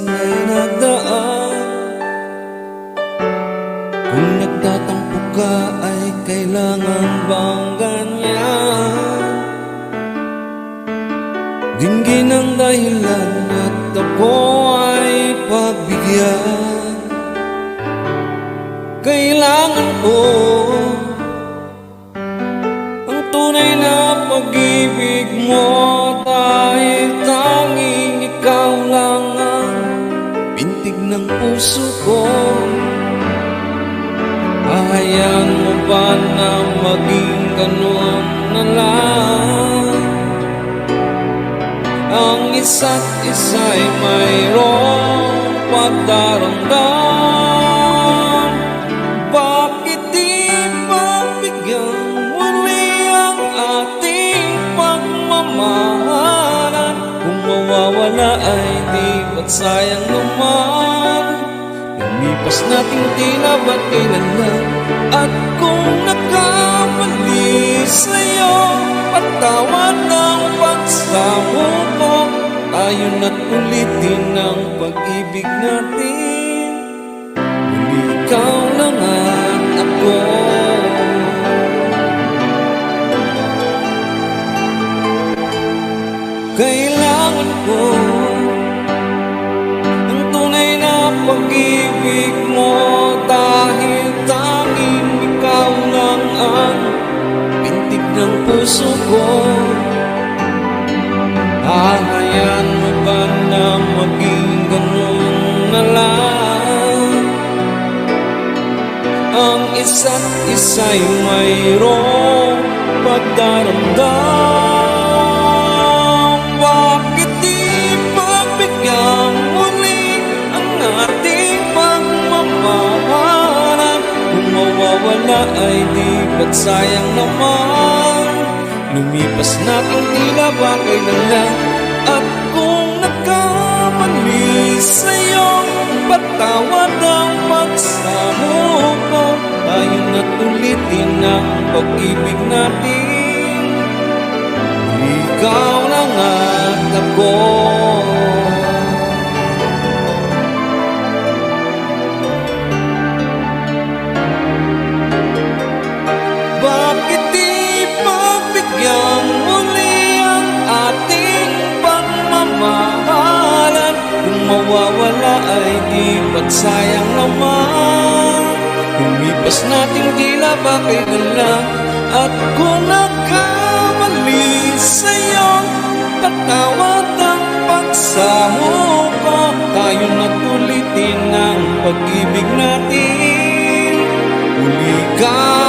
sana'y nagdaan. Kung nagtatampo ka ay kailangan bang ganyan? Dinggin ang dahilan at ako ay pagbigyan. Kailangan ko ang tunay na pag-ibig mo, dahil tanging ikaw lang ang bintig ng puso ko. Hahayaan mo ba na maging ganun na lang? Ang isa't isa'y mayroong pagdaramdam. Bakit di pagbigyan muli ang ating pagmamahalan? Kung mawawala ay di ba't sayang naman? Lumipas nating tila ba't kailan lang? At kung nagkamali sa'yo, patawad ang pagsamo ko. Tayo na't ulitin ang pag-ibig natin. Muli ikaw lang at ako. Kailangan ko ang tunay na pag-ibig mo, dahil tanging ikaw lang ang bintig ng puso ko. Hahayaan mo ba na maging ganun na lang? Ang isa't isa'y mayroong pagdaramdam. Bakit di pagbigyan muli ang ating pagmamahalan? Kung mawawala ay di ba't sayang naman? Lumipas natin tila ba kailan lang? At kung nagkamali sa'yo, patawad ang pagsamo ko. Tayo na't ulitin ang pag-ibig natin. Ikaw lang at ako. Bakit di pagbigyan muli ang ating pagmamahalan? Kung mawawala ay di ba't sayang naman? Lumipas nating tila ba kailan lang? At kung nagkamali sa'yo, patawad ang pagsamo ko. Tayo na't ulitin ang pag-ibig natin. Uli ka